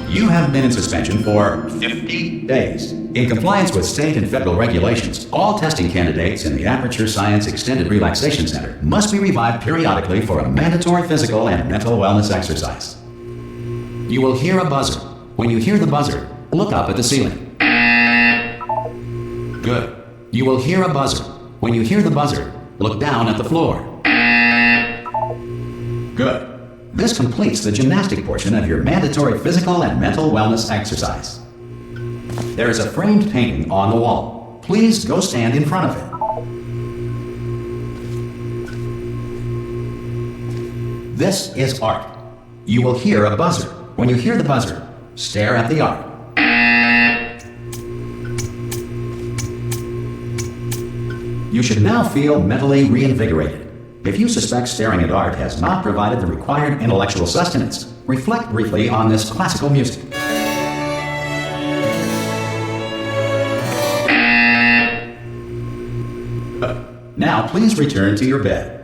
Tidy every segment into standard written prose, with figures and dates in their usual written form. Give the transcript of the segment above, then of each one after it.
you have been in suspension for 50 days. In compliance with state and federal regulations, all testing candidates in the Aperture Science Extended Relaxation Center must be revived periodically for a mandatory physical and mental wellness exercise. You will hear a buzzer. When you hear the buzzer, look up at the ceiling. Good. You will hear a buzzer. When you hear the buzzer, look down at the floor. Good. This completes the gymnastic portion of your mandatory physical and mental wellness exercise. There is a framed painting on the wall. Please go stand in front of it. This is art. You will hear a buzzer. When you hear the buzzer, stare at the art. You should now feel mentally reinvigorated. If you suspect staring at art has not provided the required intellectual sustenance, reflect briefly on this classical music. Now please return to your bed.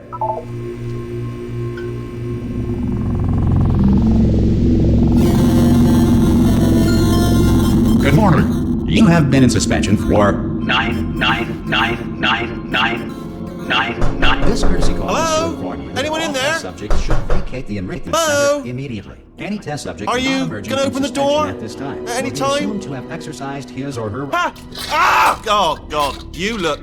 Good morning. You have been in suspension for 9999999. This courtesy call is to inform you that Anyone in all there? test subjects should vacate the enrichment Hello? center immediately. Any test subject Are you non-emergent gonna from open the suspension door at this time at any will be time? assumed to have exercised his or her Ha! Ah! Oh, God. You look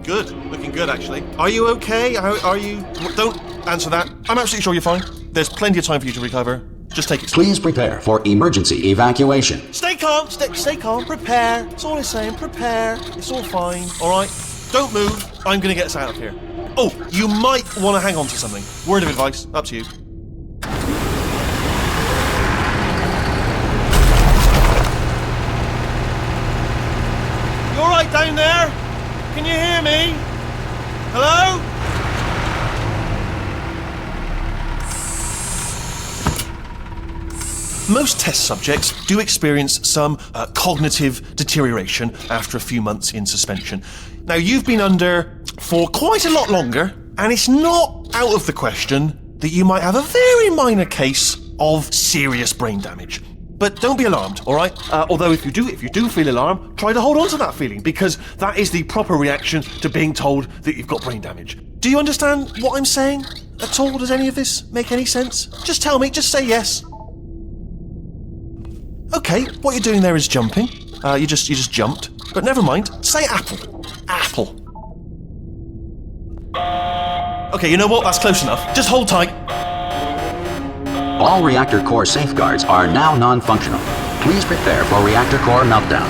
good. Looking good, actually. Are you okay? Are you... Don't answer that. I'm absolutely sure you're fine. There's plenty of time for you to recover. Just take it slow. Please prepare for emergency evacuation. Stay calm. Stay calm. Prepare. That's all I'm saying. Prepare. It's all fine. All right? Don't move. I'm going to get us out of here. Oh, you might want to hang on to something. Word of advice. Up to you. You all right down there? Can you hear me? Hello? Most test subjects do experience some cognitive deterioration after a few months in suspension. Now, you've been under for quite a lot longer, and it's not out of the question that you might have a very minor case of serious brain damage. But don't be alarmed, all right? Although if you do feel alarmed, try to hold on to that feeling, because that is the proper reaction to being told that you've got brain damage. Do you understand what I'm saying at all? Does any of this make any sense? Just tell me, just say yes. Okay, what you're doing there is jumping. You just jumped. But never mind. Say apple. Apple. Okay, you know what? That's close enough. Just hold tight. All reactor core safeguards are now non-functional. Please prepare for reactor core meltdown.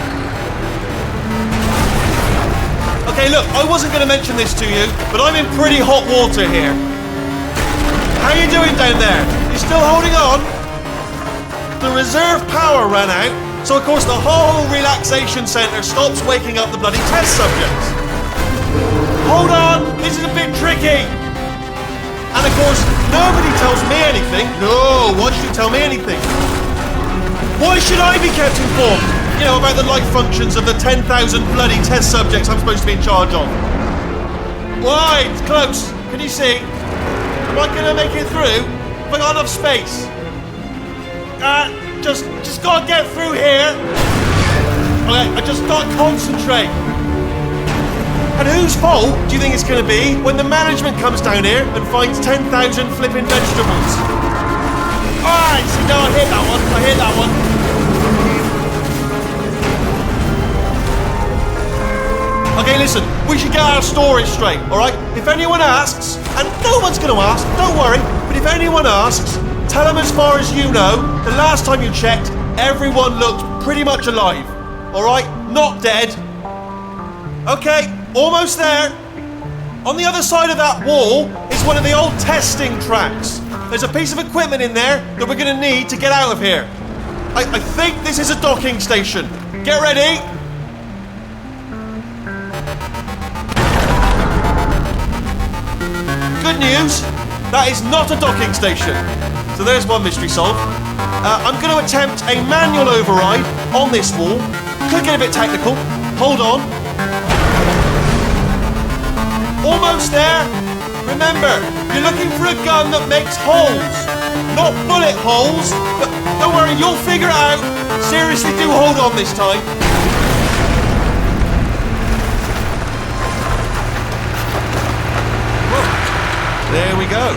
Okay, look, I wasn't going to mention this to you, but I'm in pretty hot water here. How you doing down there? You still holding on? The reserve power ran out, so of course the whole relaxation centre stops waking up the bloody test subjects. Hold on, this is a bit tricky. And of course, nobody tells me anything. No, why should you tell me anything? Why should I be kept informed? You know, about the life functions of the 10,000 bloody test subjects I'm supposed to be in charge of. Why? It's close. Can you see? Am I going to make it through? Have I got enough space? Just gotta get through here. Okay, I just gotta concentrate. And whose fault do you think it's gonna be when the management comes down here and finds 10,000 flipping vegetables? Alright, see, no, I hear that one. Okay, listen, we should get our story straight, alright? If anyone asks, and no one's gonna ask, don't worry, but if anyone asks, tell them as far as you know, the last time you checked, everyone looked pretty much alive. Alright? Not dead. Okay, almost there. On the other side of that wall is one of the old testing tracks. There's a piece of equipment in there that we're going to need to get out of here. I think this is a docking station. Get ready. Good news, that is not a docking station. So there's one mystery solved. I'm going to attempt a manual override on this wall. Could get a bit technical. Hold on. Almost there. Remember, you're looking for a gun that makes holes. Not bullet holes, but Don't worry, you'll figure it out. Seriously, do hold on this time. Whoa. There we go.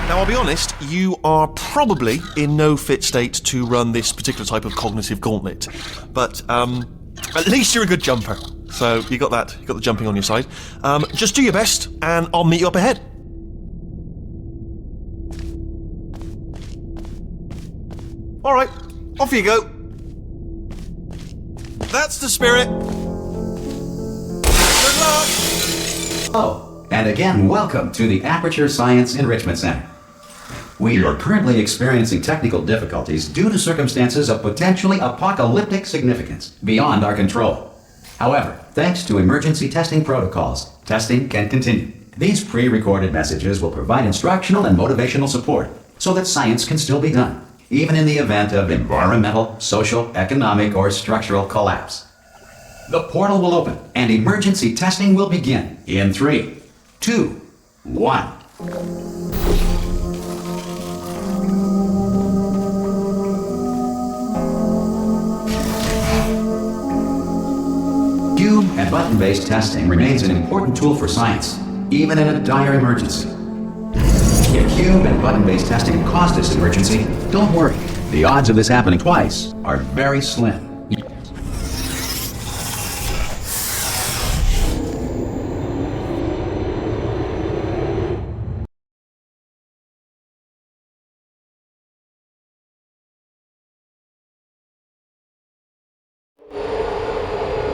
Now, I'll be honest, you are probably in no fit state to run this particular type of cognitive gauntlet. But, at least you're a good jumper. So, you got that. You got the jumping on your side. Just do your best, and I'll meet you up ahead. Alright, off you go. That's the spirit. Good luck! Oh, and again, welcome to the Aperture Science Enrichment Center. We are currently experiencing technical difficulties due to circumstances of potentially apocalyptic significance beyond our control. However, thanks to emergency testing protocols, testing can continue. These pre-recorded messages will provide instructional and motivational support so that science can still be done, even in the event of environmental, social, economic, or structural collapse. The portal will open and emergency testing will begin in 3, 2, 1. Cube and button-based testing remains an important tool for science, even in a dire emergency. If cube and button-based testing caused this emergency, don't worry. The odds of this happening twice are very slim.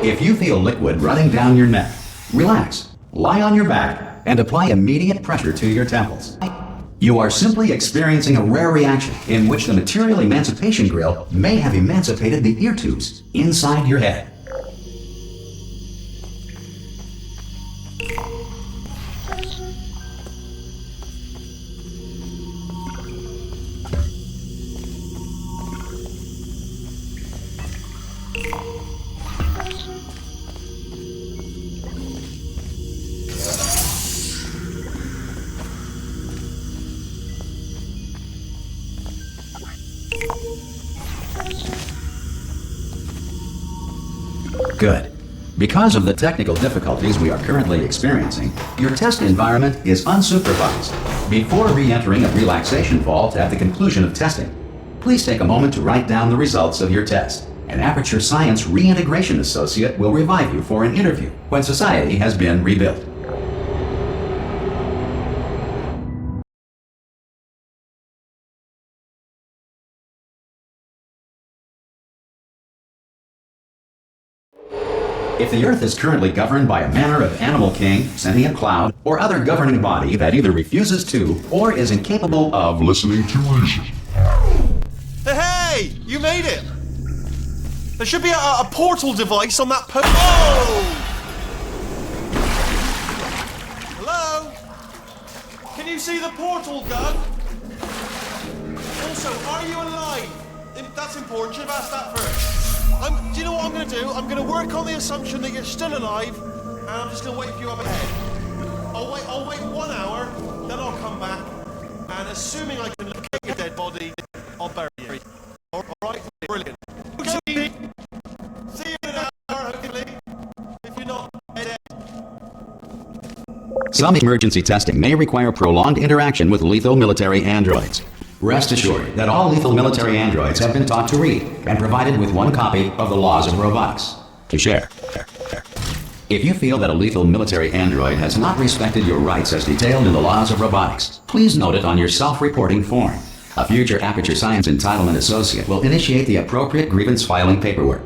If you feel liquid running down your neck, relax, lie on your back, and apply immediate pressure to your temples. You are simply experiencing a rare reaction in which the material emancipation grill may have emancipated the ear tubes inside your head. Good. Because of the technical difficulties we are currently experiencing, your test environment is unsupervised. Before re-entering a relaxation vault at the conclusion of testing, please take a moment to write down the results of your test. An Aperture Science Reintegration Associate will revive you for an interview when society has been rebuilt. If the Earth is currently governed by a manner of animal king, sentient cloud, or other governing body that either refuses to or is incapable of listening to reason. Hey! You made it! There should be a portal device on that post. Oh! Hello? Can you see the portal gun? Also, are you alive? That's important. Should have asked that first. Do you know what I'm going to do? I'm going to work on the assumption that you're still alive, and I'm just going to wait for you up ahead. I'll wait 1 hour, then I'll come back, and assuming I can locate your dead body, I'll bury you. Alright? Brilliant. See you in an hour, hopefully. If you're not dead. Some emergency testing may require prolonged interaction with lethal military androids. Rest assured that all lethal military androids have been taught to read and provided with 1 copy of the laws of robotics to share. If you feel that a lethal military android has not respected your rights as detailed in the laws of robotics, please note it on your self-reporting form. A future Aperture Science Entitlement Associate will initiate the appropriate grievance filing paperwork.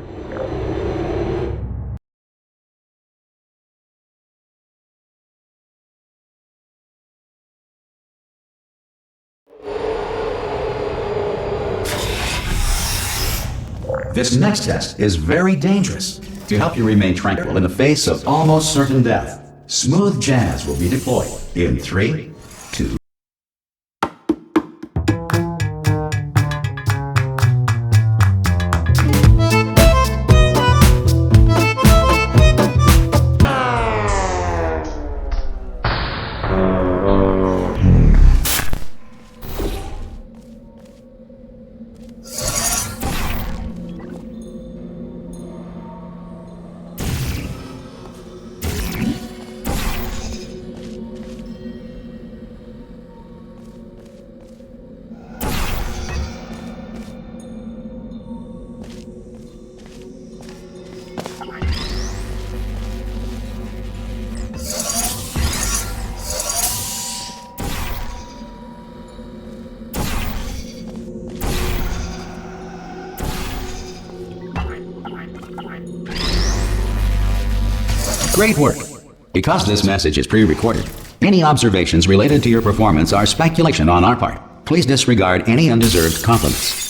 This next test is very dangerous. To help you remain tranquil in the face of almost certain death, smooth jazz will be deployed in 3, 2, Great work. Because this message is pre-recorded, any observations related to your performance are speculation on our part. Please disregard any undeserved compliments.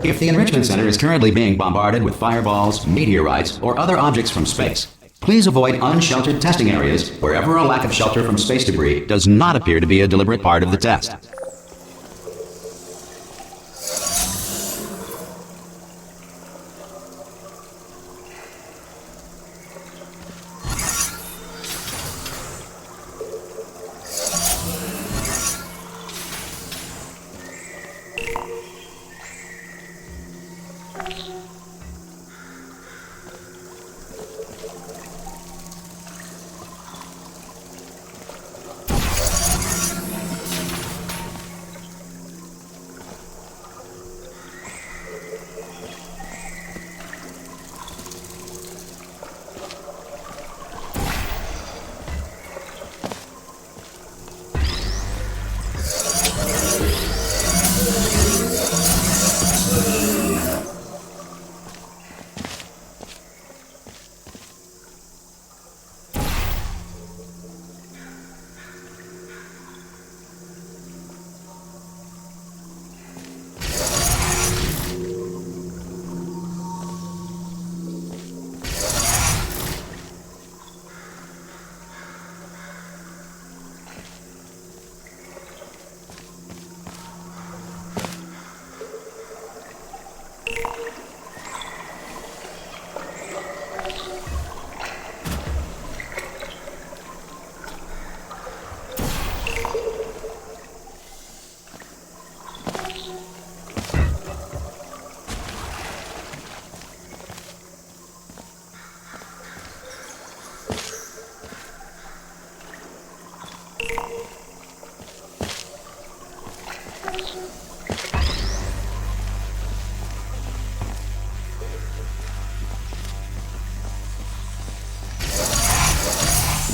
If the Enrichment Center is currently being bombarded with fireballs, meteorites, or other objects from space, please avoid unsheltered testing areas wherever a lack of shelter from space debris does not appear to be a deliberate part of the test.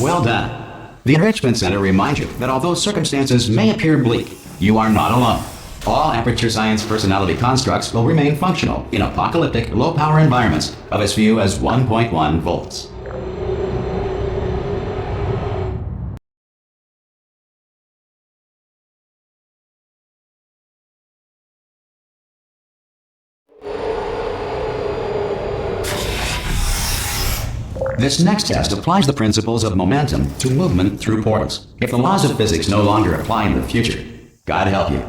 Well done. The Enrichment Center reminds you that although circumstances may appear bleak, you are not alone. All Aperture Science personality constructs will remain functional in apocalyptic, low-power environments of as few as 1.1 volts. This next test applies the principles of momentum to movement through portals. If the laws of physics no longer apply in the future, God help you.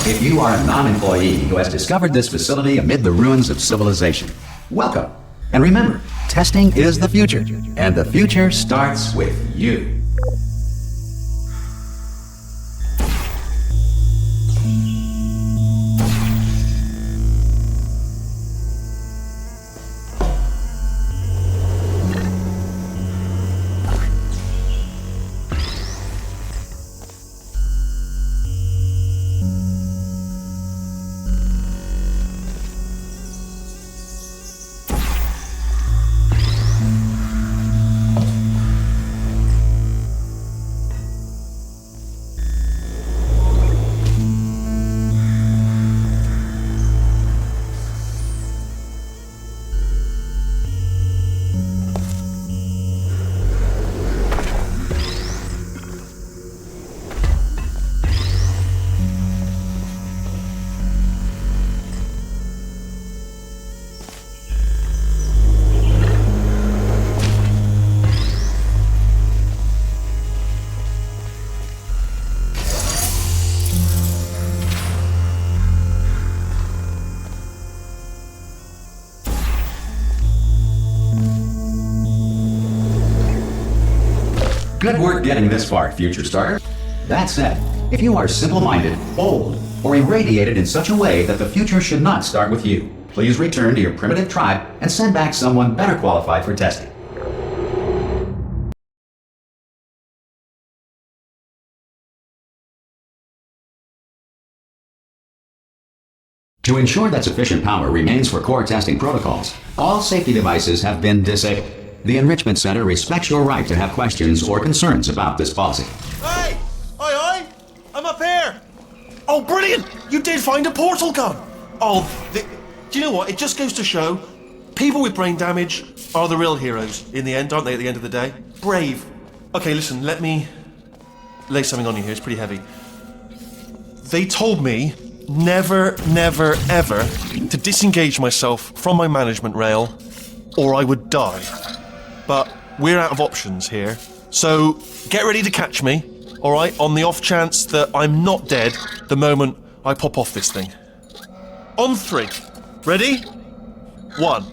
If you are a non-employee who has discovered this facility amid the ruins of civilization, welcome. And remember, testing is the future, and the future starts with you. Good work getting this far, future starter. That said, if you are simple-minded, old, or irradiated in such a way that the future should not start with you, please return to your primitive tribe and send back someone better qualified for testing. To ensure that sufficient power remains for core testing protocols, all safety devices have been disabled. The Enrichment Center respects your right to have questions or concerns about this policy. Hey! Aye! I'm up here! Oh, brilliant! You did find a portal gun! Do you know what? It just goes to show, people with brain damage are the real heroes in the end, aren't they, at the end of the day? Brave. Okay, listen, let me lay something on you here. It's pretty heavy. They told me never, ever to disengage myself from my management rail or I would die. But we're out of options here. So get ready to catch me, alright, on the off chance that I'm not dead the moment I pop off this thing. On 3. Ready? 1,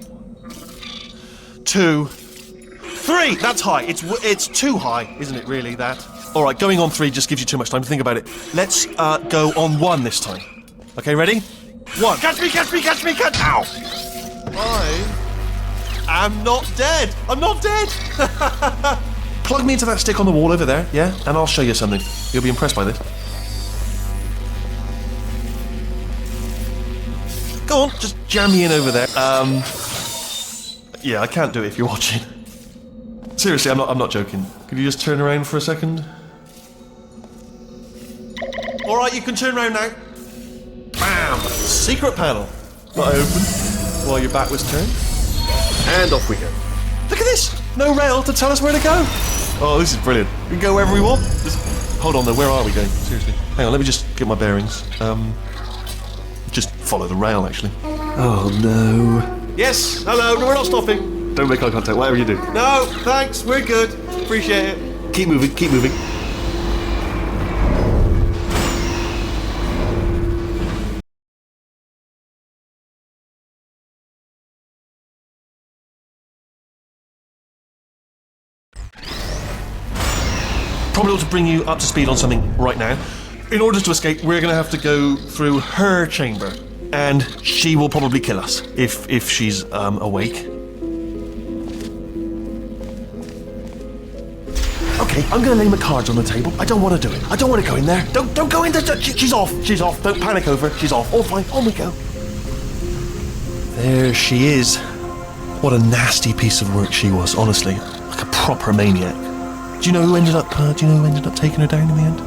2, 3! That's high. It's too high, isn't it, really, that? Alright, going on 3 just gives you too much time to think about it. Let's go on 1 this time. Okay, ready? 1. Catch me! Ow! I am not dead! I'm not dead! Plug me into that stick on the wall over there, yeah? And I'll show you something. You'll be impressed by this. Go on, just jam me in over there. Yeah, I can't do it if you're watching. Seriously, I'm not joking. Could you just turn around for a second? Alright, you can turn around now. Bam! Secret panel. That I opened while your back was turned. And off we go. Look at this! No rail to tell us where to go. Oh, this is brilliant. We can go wherever we want. Just hold on though, where are we going? Seriously. Hang on, let me just get my bearings. Just follow the rail, actually. Oh, no. Yes, hello, no, we're not stopping. Don't make eye contact, whatever you do. No, thanks, we're good. Appreciate it. Keep moving, keep moving. Probably ought to bring you up to speed on something right now. In order to escape, we're going to have to go through her chamber, and she will probably kill us if she's awake. Okay, I'm going to lay my cards on the table. I don't want to do it. I don't want to go in there. Don't go in there. She's off. She's off. Don't panic over. She's off. All fine. On we go. There she is. What a nasty piece of work she was. Honestly, like a proper maniac. Do you know who ended up taking her down in the end?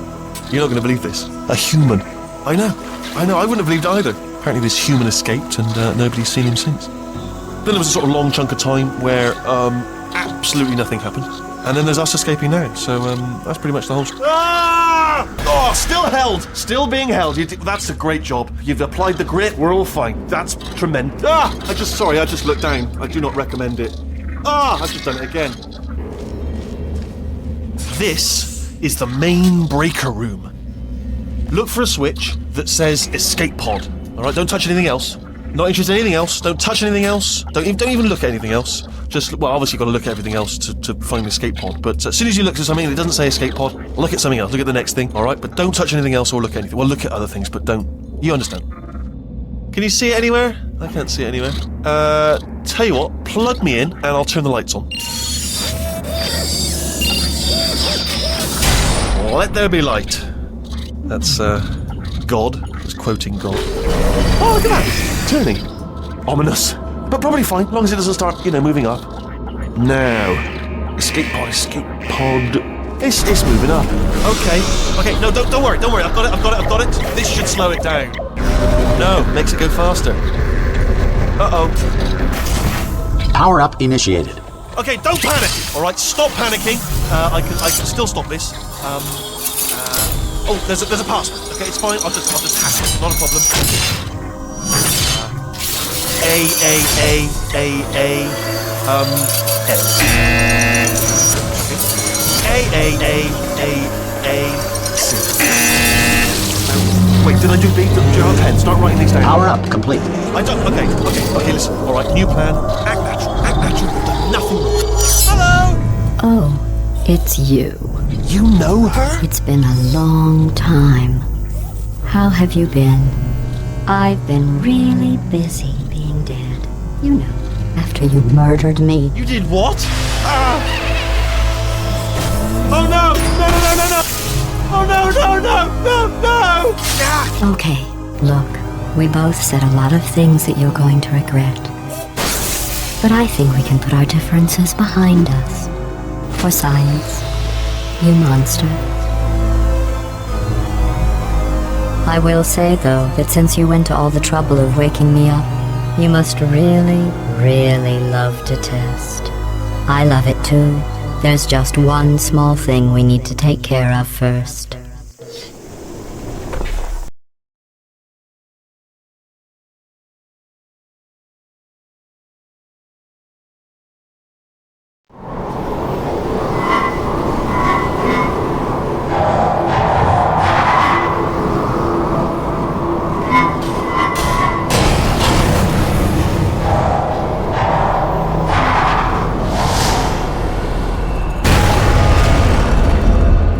You're not going to believe this. A human. I know. I wouldn't have believed either. Apparently this human escaped and nobody's seen him since. Then there was a sort of long chunk of time where absolutely nothing happened. And then there's us escaping now. So that's pretty much the whole story. Ah! Oh, still held. Still being held. That's a great job. You've applied the grit. We're all fine. That's tremendous. Ah! I just looked down. I do not recommend it. Ah! I've just done it again. This is the main breaker room. Look for a switch that says escape pod. Alright, don't touch anything else. Not interested in anything else. Don't touch anything else. Don't even look at anything else. Just, well, obviously you've got to look at everything else to find the escape pod. But as soon as you look at something that doesn't say escape pod, look at something else. Look at the next thing, alright? But don't touch anything else or look at anything. Well, look at other things, but don't. You understand. Can you see it anywhere? I can't see it anywhere. Tell you what, plug me in and I'll turn the lights on. Let there be light. That's, God. It's quoting God. Oh, look at that! Turning. Ominous. But probably fine, as long as it doesn't start, moving up. Now. Escape pod. It's moving up. Okay, no, don't worry. I've got it. This should slow it down. No, makes it go faster. Uh-oh. Power up initiated. Okay, don't panic! Alright, stop panicking. I can still stop this. Oh, there's a password. Okay, it's fine. I'll just hack it. Not a problem. C. Wait, did I do B? Do you have a pen? Start writing these down. Power up complete. I don't. Okay, listen. Alright, new plan. Act natural. You've done nothing wrong. Hello! Oh, It's you. You know her? It's been a long time. How have you been? I've been really busy being dead. You know, after you murdered me. You did what? Oh no! No, no, no, no, no! Oh no, no, no, no, no! Ah. Okay, look, we both said a lot of things that you're going to regret. But I think we can put our differences behind us. For science, you monster. I will say, though, that since you went to all the trouble of waking me up, you must really, really love to test. I love it too. There's just one small thing we need to take care of first.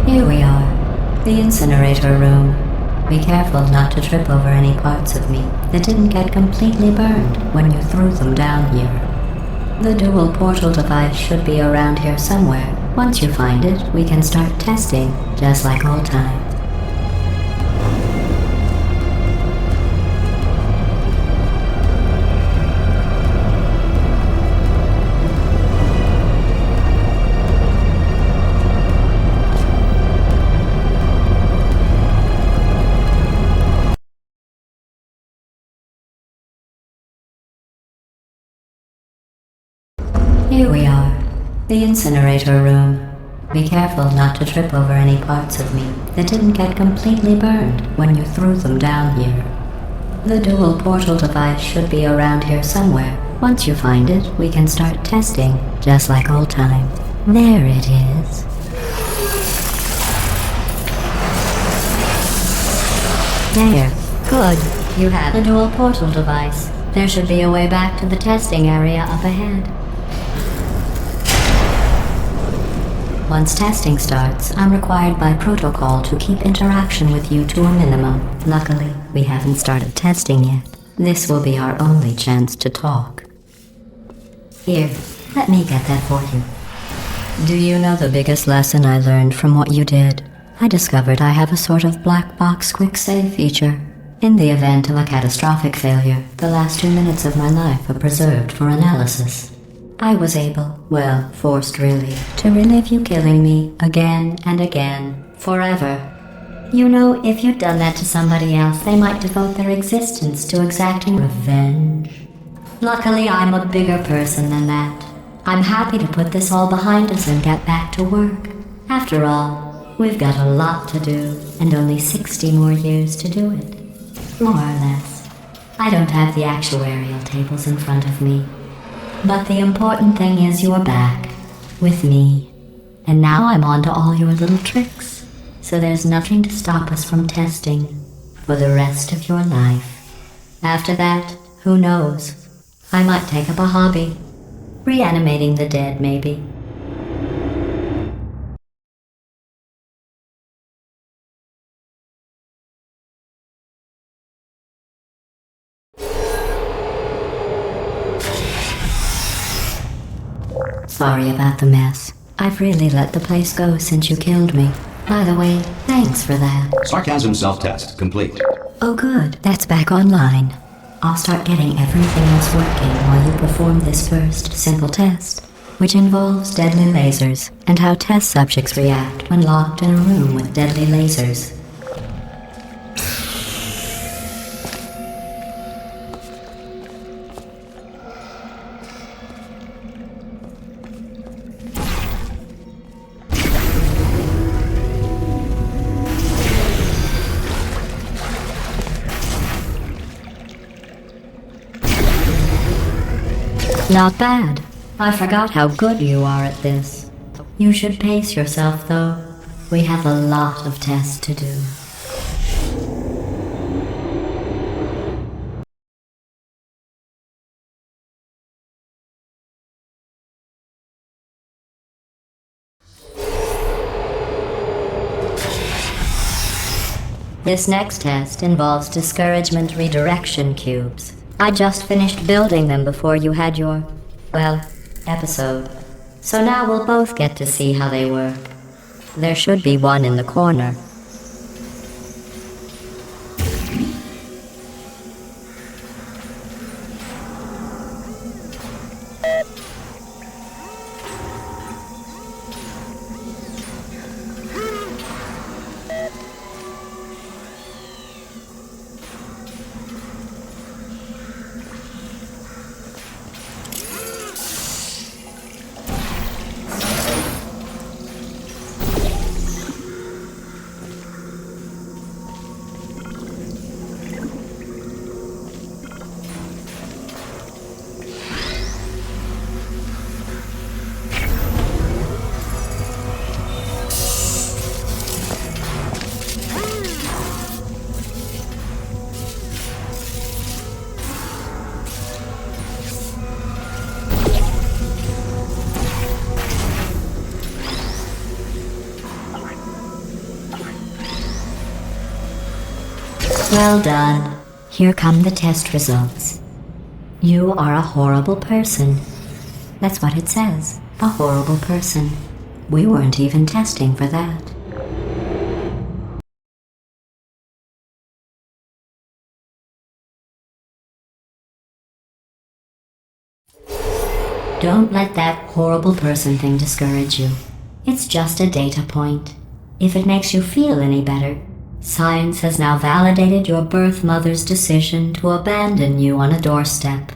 Here we are, the incinerator room. Be careful not to trip over any parts of me that didn't get completely burned when you threw them down here. The dual portal device should be around here somewhere. Once you find it, we can start testing, just like old times. Here we are, the incinerator room. Be careful not to trip over any parts of me that didn't get completely burned when you threw them down here. The dual portal device should be around here somewhere. Once you find it, we can start testing, just like old times. There it is. There. Good. You have the dual portal device. There should be a way back to the testing area up ahead. Once testing starts, I'm required by protocol to keep interaction with you to a minimum. Luckily, we haven't started testing yet. This will be our only chance to talk. Here, let me get that for you. Do you know the biggest lesson I learned from what you did? I discovered I have a sort of black box quick save feature. In the event of a catastrophic failure, the last 2 minutes of my life are preserved for analysis. I was able, well, forced really, to relive you killing me again and again, forever. You know, if you'd done that to somebody else, they might devote their existence to exacting revenge. Luckily, I'm a bigger person than that. I'm happy to put this all behind us and get back to work. After all, we've got a lot to do, and only 60 more years to do it. More or less. I don't have the actuarial tables in front of me. But the important thing is you're back, with me. And now I'm on to all your little tricks, so there's nothing to stop us from testing for the rest of your life. After that, who knows? I might take up a hobby. Reanimating the dead, maybe. Sorry about the mess. I've really let the place go since you killed me. By the way, thanks for that. Sarcasm self-test complete. Oh good, that's back online. I'll start getting everything else working while you perform this first simple test, which involves deadly lasers and how test subjects react when locked in a room with deadly lasers. Not bad. I forgot how good you are at this. You should pace yourself, though. We have a lot of tests to do. This next test involves discouragement redirection cubes. I just finished building them before you had your, well, episode. So now we'll both get to see how they work. There should be one in the corner. Well done. Here come the test results. You are a horrible person. That's what it says. A horrible person. We weren't even testing for that. Don't let that horrible person thing discourage you. It's just a data point. If it makes you feel any better, science has now validated your birth mother's decision to abandon you on a doorstep.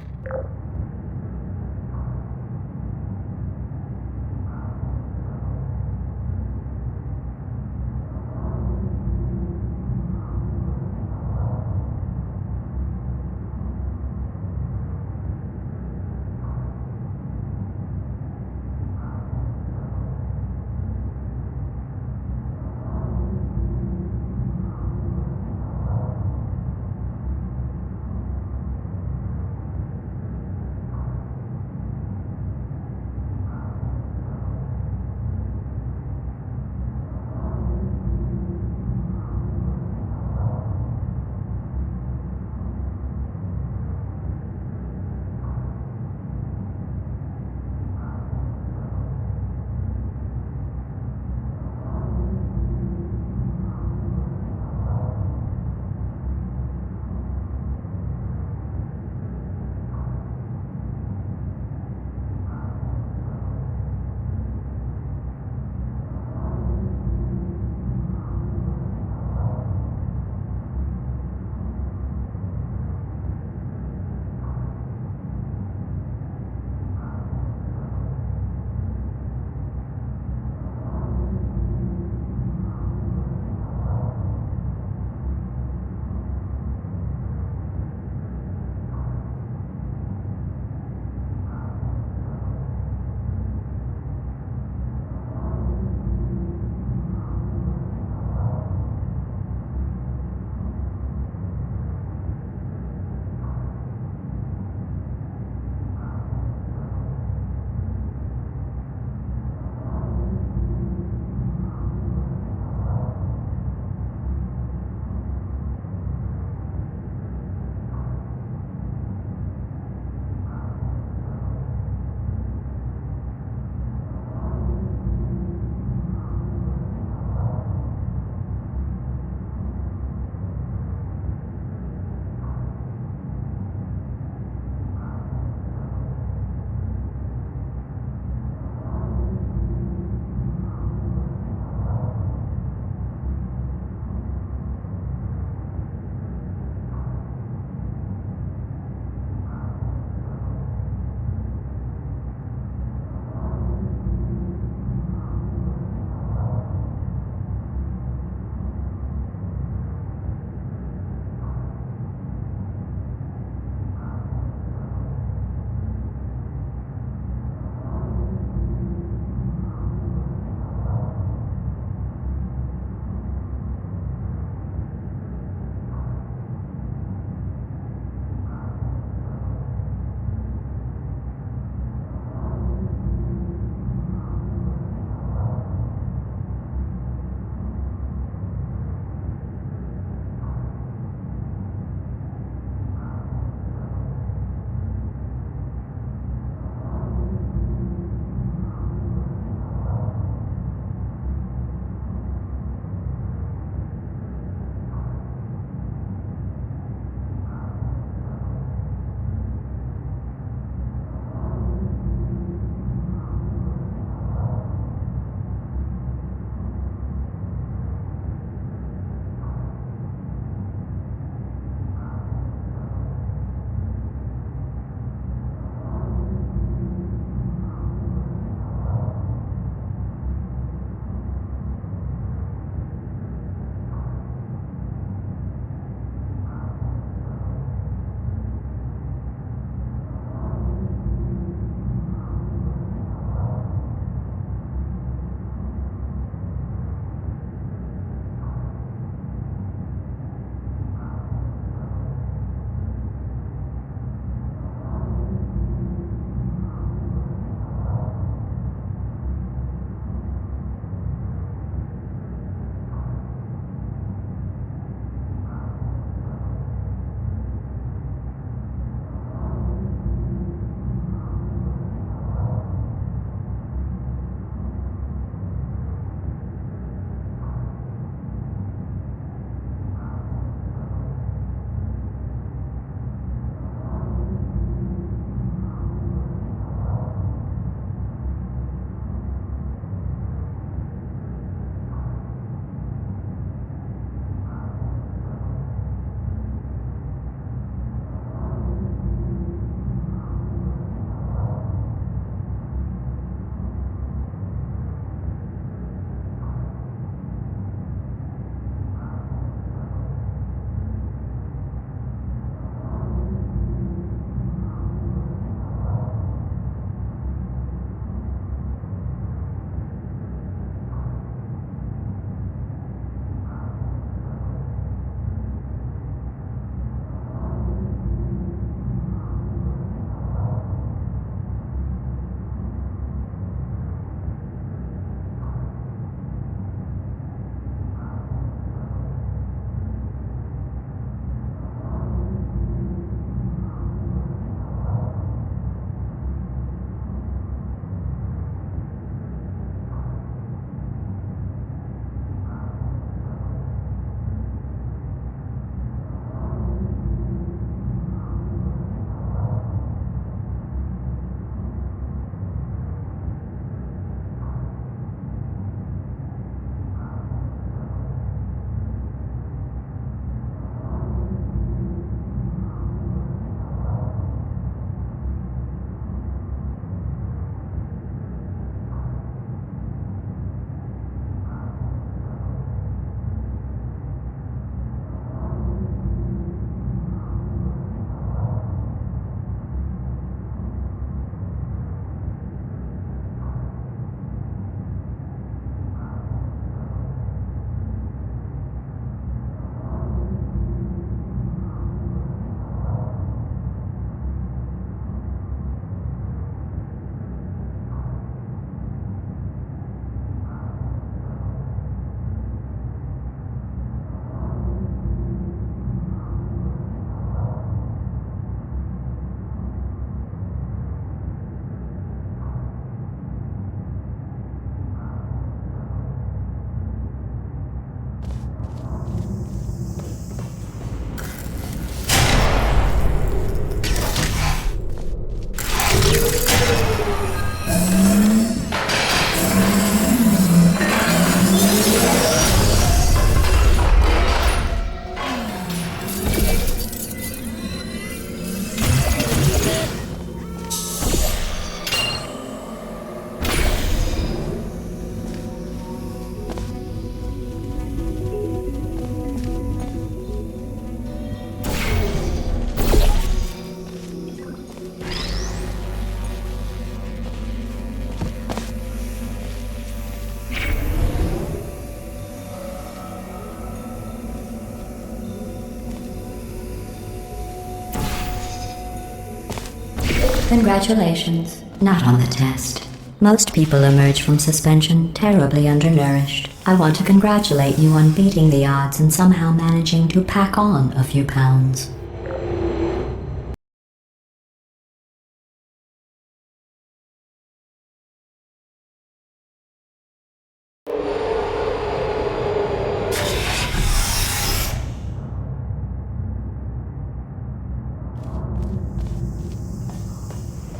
Congratulations. Not on the test. Most people emerge from suspension terribly undernourished. I want to congratulate you on beating the odds and somehow managing to pack on a few pounds.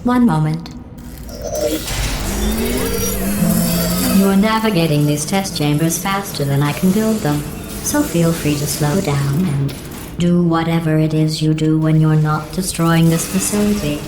One moment. You are navigating these test chambers faster than I can build them, so feel free to slow down and do whatever it is you do when you're not destroying this facility.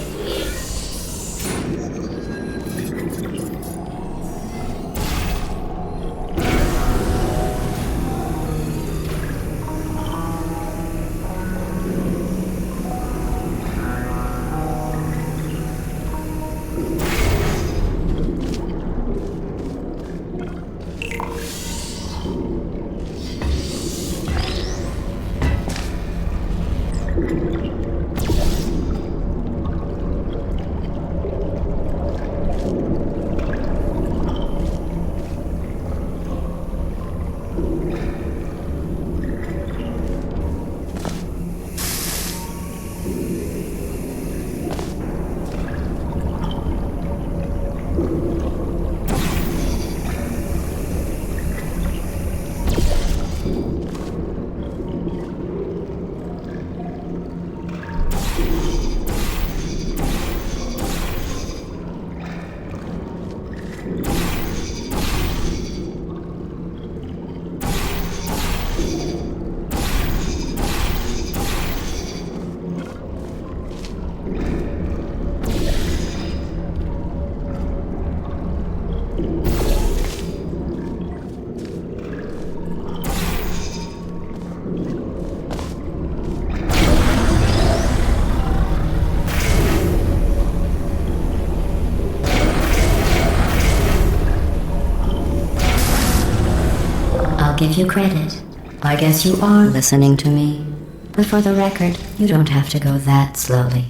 Give you credit. I guess you are listening to me. But for the record, you don't have to go that slowly.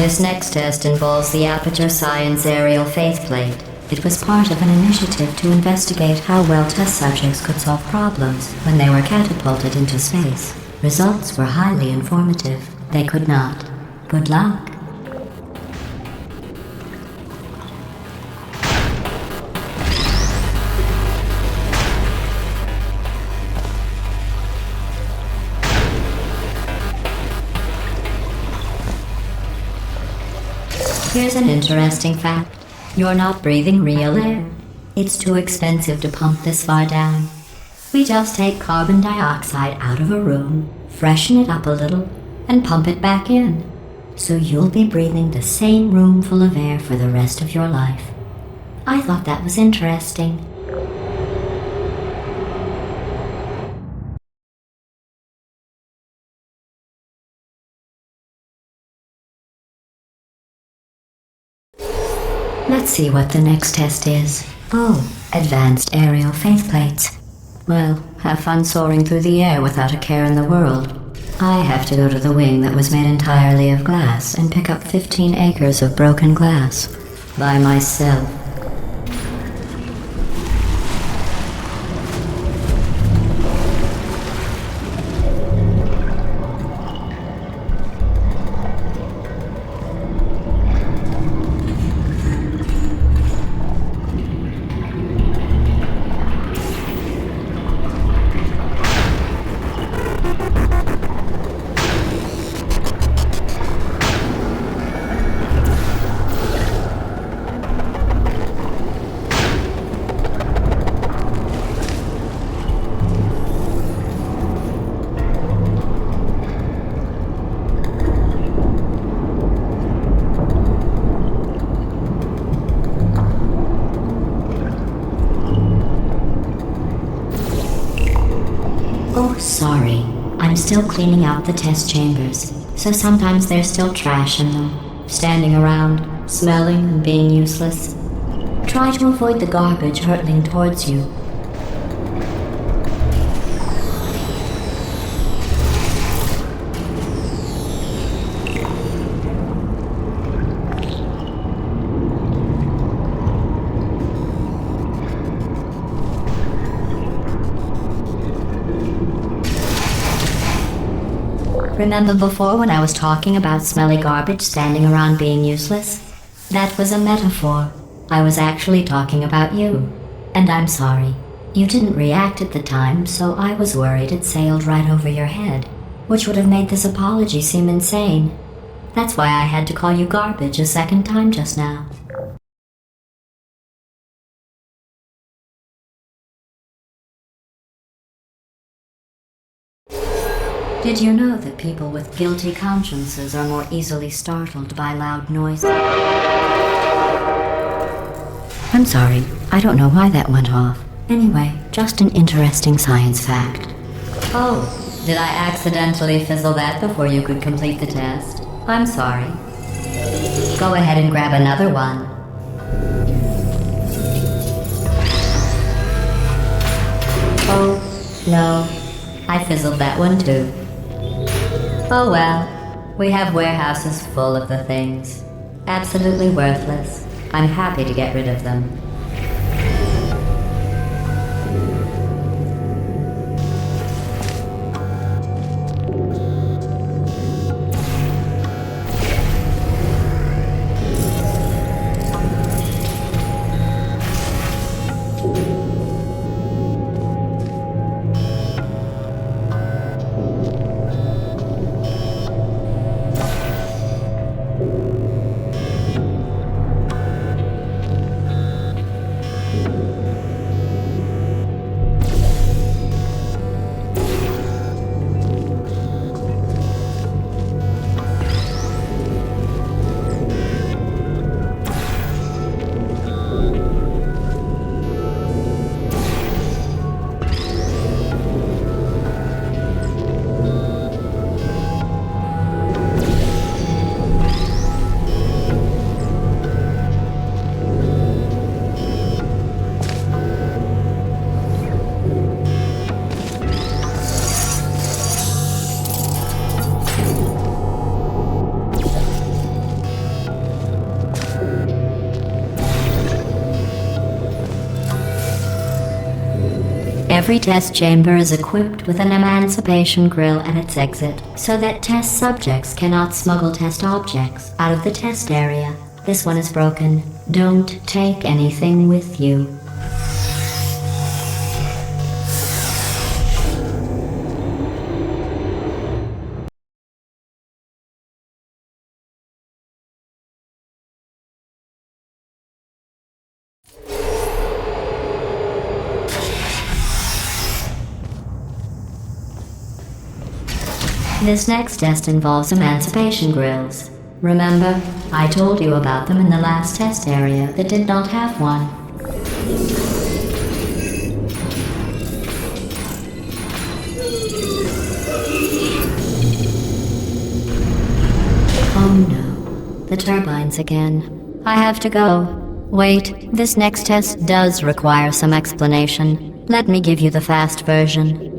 This next test involves the Aperture Science Aerial Faithplate. It was part of an initiative to investigate how well test subjects could solve problems when they were catapulted into space. Results were highly informative. They could not. Good luck. Here's an interesting fact. You're not breathing real air. It's too expensive to pump this far down. We just take carbon dioxide out of a room, freshen it up a little, and pump it back in. So you'll be breathing the same room full of air for the rest of your life. I thought that was interesting. Let's see what the next test is. Oh, advanced aerial faithplates. Well, have fun soaring through the air without a care in the world. I have to go to the wing that was made entirely of glass and pick up 15 acres of broken glass. By myself. Oh, sorry. I'm still cleaning out the test chambers, so sometimes there's still trash in them, standing around, smelling and being useless. Try to avoid the garbage hurtling towards you. Remember before when I was talking about smelly garbage standing around being useless? That was a metaphor. I was actually talking about you. And I'm sorry. You didn't react at the time, so I was worried it sailed right over your head, which would have made this apology seem insane. That's why I had to call you garbage a second time just now. Did you know that people with guilty consciences are more easily startled by loud noises? I'm sorry, I don't know why that went off. Anyway, just an interesting science fact. Oh, did I accidentally fizzle that before you could complete the test? I'm sorry. Go ahead and grab another one. Oh, no. I fizzled that one too. Oh well, we have warehouses full of the things. Absolutely worthless. I'm happy to get rid of them. Every test chamber is equipped with an emancipation grill at its exit, so that test subjects cannot smuggle test objects out of the test area. This one is broken. Don't take anything with you. This next test involves emancipation grills. Remember, I told you about them in the last test area that did not have one. Oh no, the turbines again. I have to go. Wait, this next test does require some explanation. Let me give you the fast version.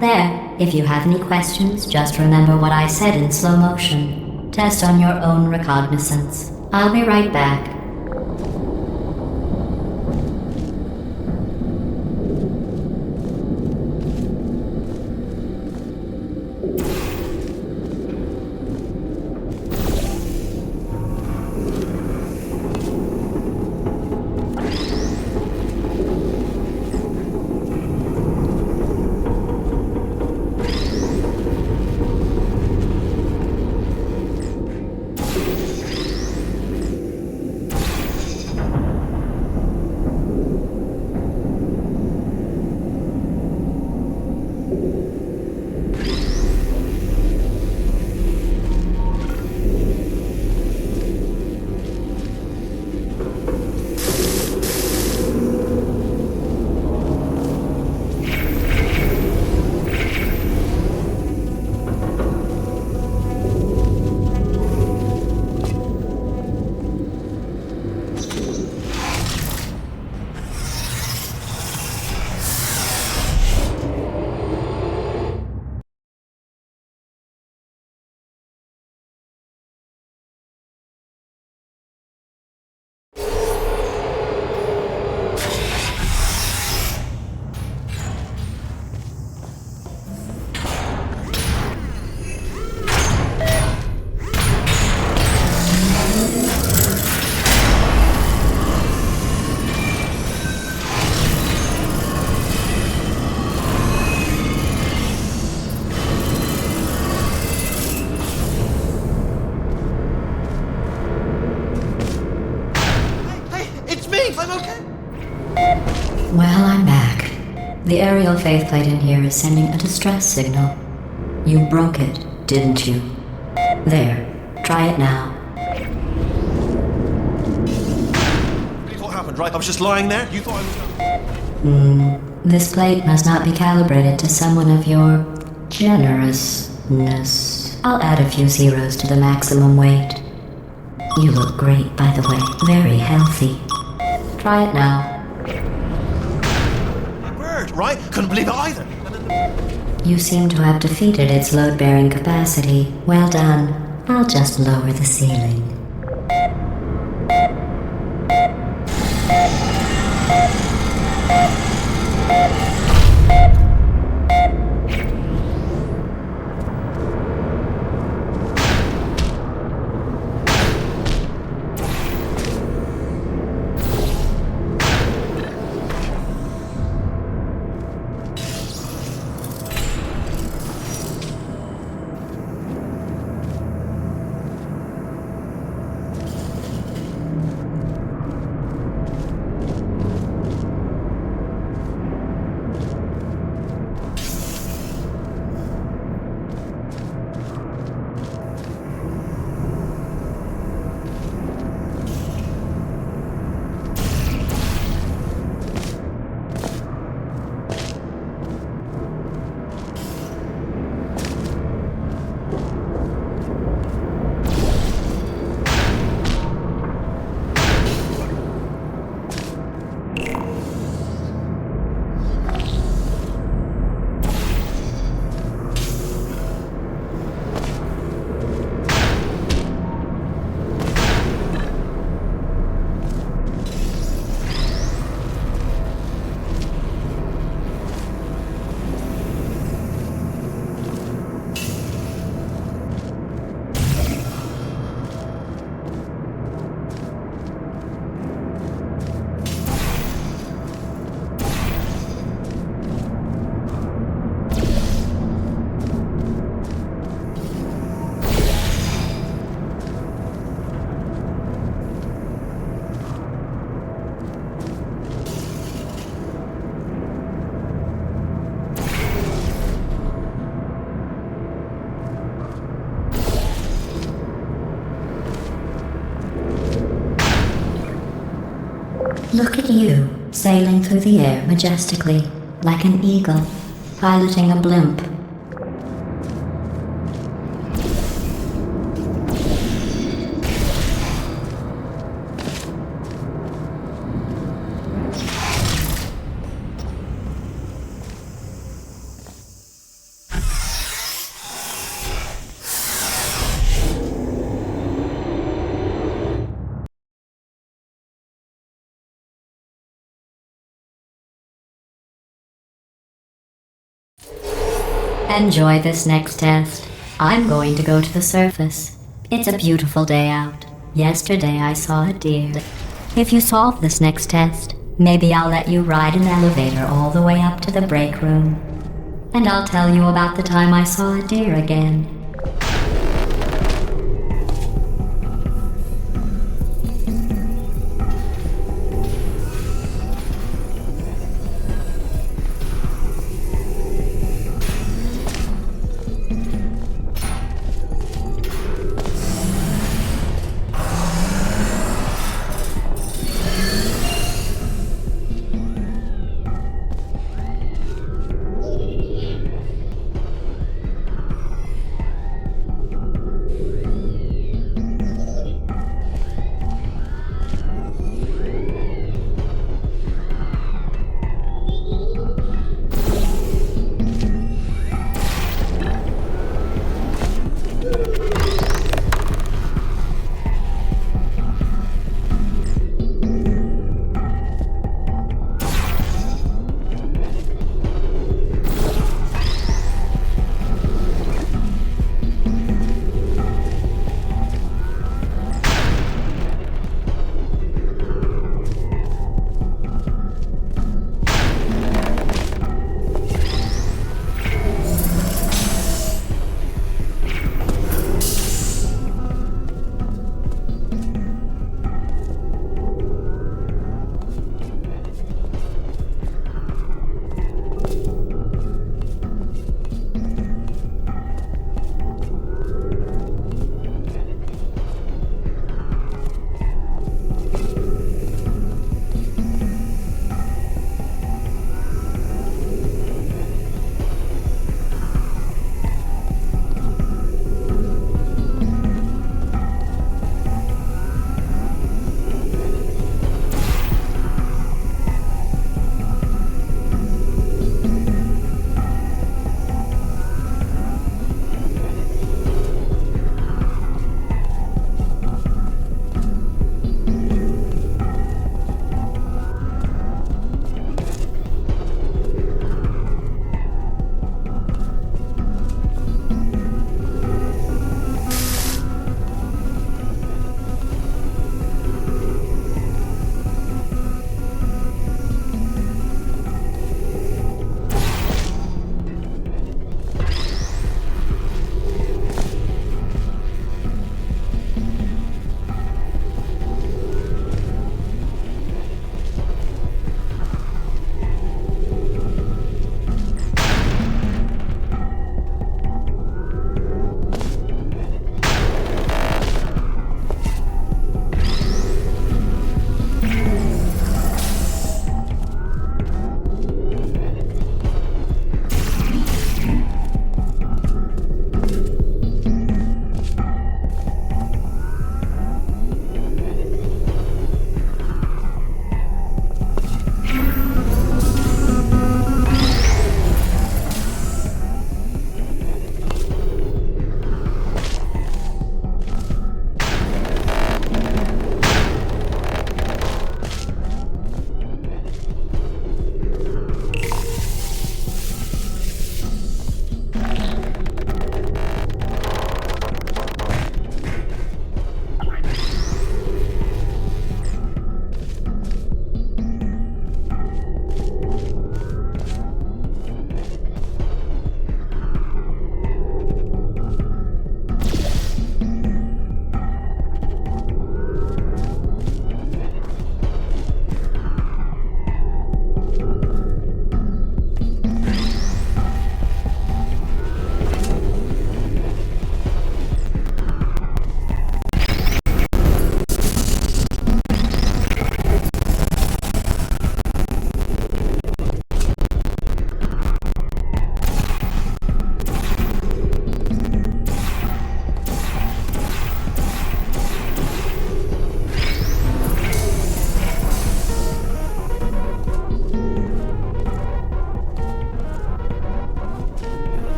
There. If you have any questions, just remember what I said in slow motion. Test on your own recognizance. I'll be right back. Well, I'm back. The aerial faceplate in here is sending a distress signal. You broke it, didn't you? There. Try it now. Here's what happened, right? I was just lying there. You thought I was... This plate must not be calibrated to someone of your generousness. I'll add a few zeros to the maximum weight. You look great, by the way. Very healthy. Try it now. Bird, right? Couldn't believe it either. You seem to have defeated its load-bearing capacity. Well done. I'll just lower the ceiling. Look at you, sailing through the air majestically, like an eagle, piloting a blimp. Enjoy this next test. I'm going to go to the surface. It's a beautiful day out. Yesterday I saw a deer. If you solve this next test, maybe I'll let you ride an elevator all the way up to the break room. And I'll tell you about the time I saw a deer again.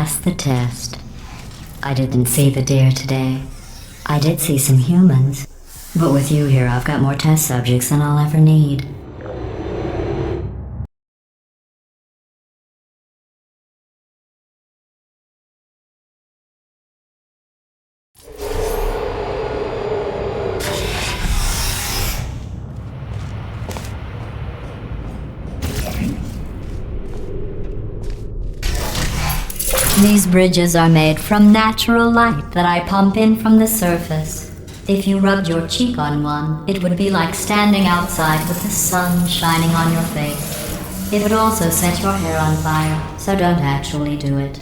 passed the test. I didn't see the deer today. I did see some humans. But with you here, I've got more test subjects than I'll ever need. These bridges are made from natural light that I pump in from the surface. If you rubbed your cheek on one, it would be like standing outside with the sun shining on your face. It would also set your hair on fire, so don't actually do it.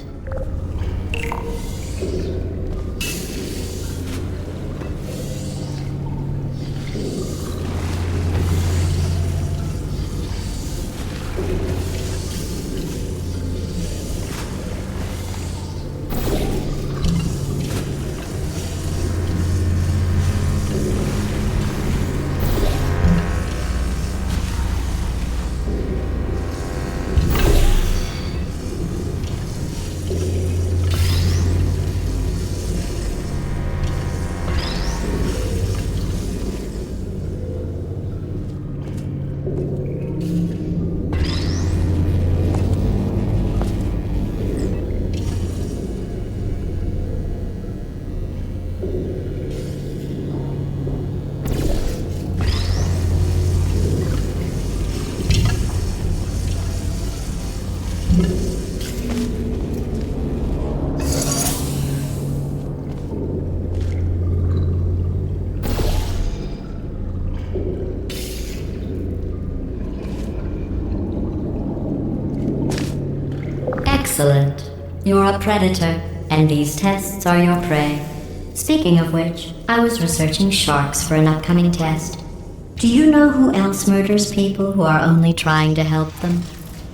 Excellent. You're a predator, and these tests are your prey. Speaking of which, I was researching sharks for an upcoming test. Do you know who else murders people who are only trying to help them?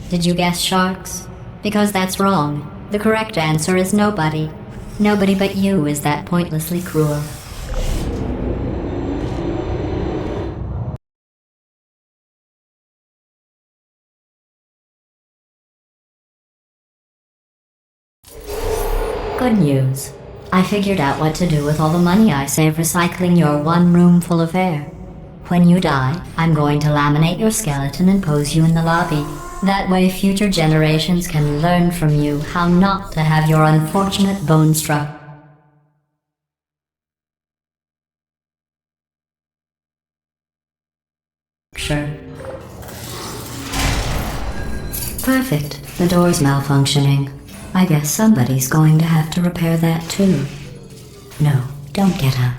Did you guess sharks? Because that's wrong. The correct answer is nobody. Nobody but you is that pointlessly cruel. Good news. I figured out what to do with all the money I save recycling your one room full of air. When you die, I'm going to laminate your skeleton and pose you in the lobby. That way future generations can learn from you how not to have your unfortunate bone structure. Perfect. The door's malfunctioning. I guess somebody's going to have to repair that too. No, don't get up.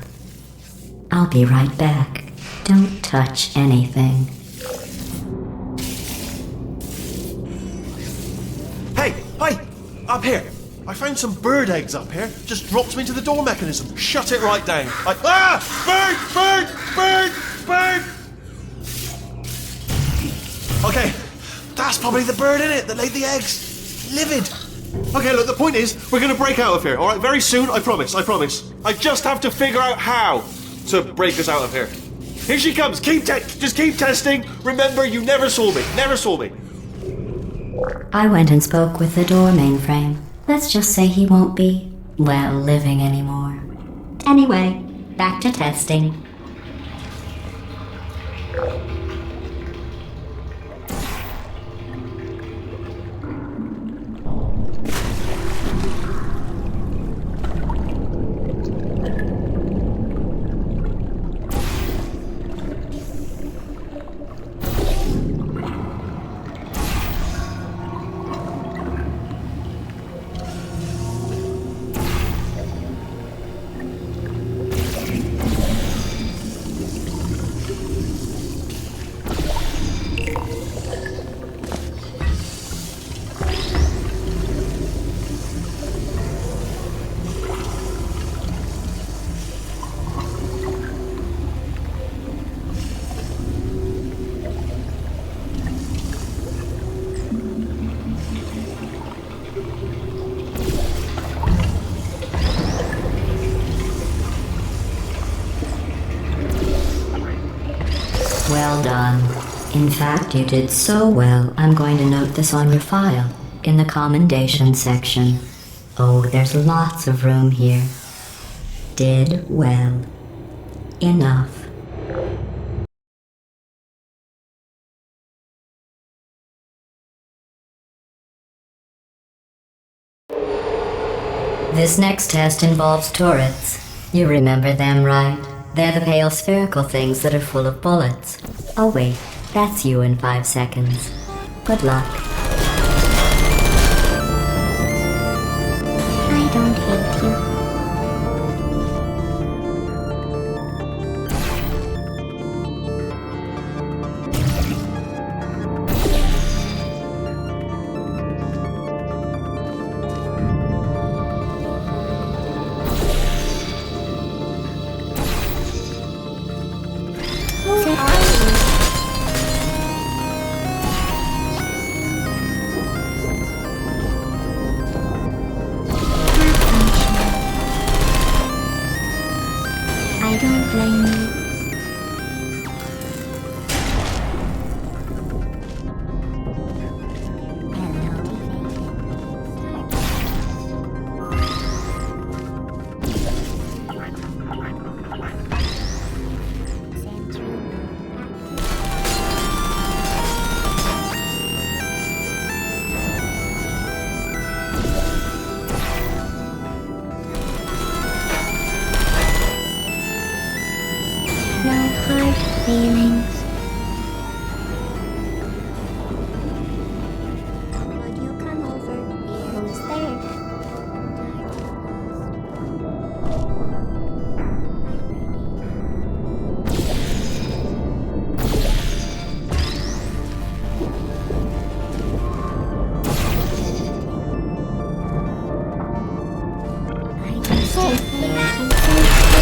I'll be right back. Don't touch anything. Hey! Up here! I found some bird eggs up here. Just dropped them into the door mechanism. Shut it right down. Bird! Okay, that's probably the bird in it that laid the eggs. Livid. Okay, look, the point is, we're gonna break out of here, alright? Very soon, I promise. I just have to figure out how to break us out of here. Here she comes, just keep testing. Remember, you never saw me. I went and spoke with the door mainframe. Let's just say he won't be, well, living anymore. Anyway, back to testing. Well done. In fact, you did so well, I'm going to note this on your file, in the commendation section. Oh, there's lots of room here. Did well. Enough. This next test involves turrets. You remember them, right? They're the pale spherical things that are full of bullets. Oh wait, that's you in 5 seconds. Good luck. I don't hate you. Who are you? I don't blame you. No hard feelings. Would you come over here? Who's there? I'm safe here. I'm safe here.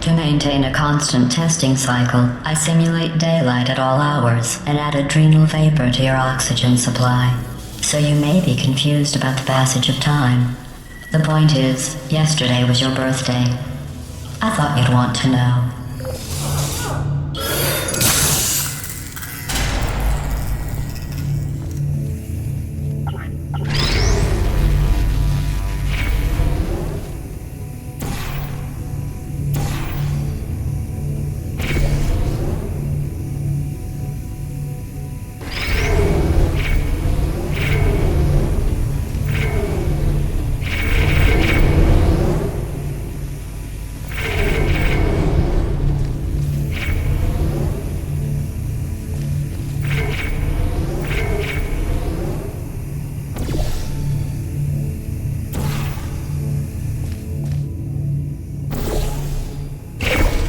To maintain a constant testing cycle, I simulate daylight at all hours and add adrenal vapor to your oxygen supply. So you may be confused about the passage of time. The point is, yesterday was your birthday. I thought you'd want to know.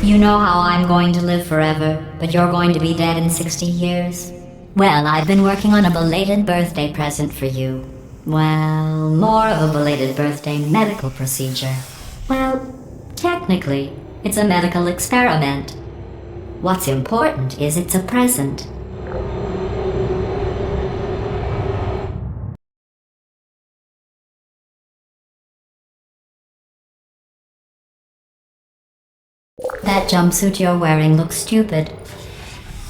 You know how I'm going to live forever, but you're going to be dead in 60 years? Well, I've been working on a belated birthday present for you. Well, more of a belated birthday medical procedure. Well, technically, it's a medical experiment. What's important is it's a present. That jumpsuit you're wearing looks stupid.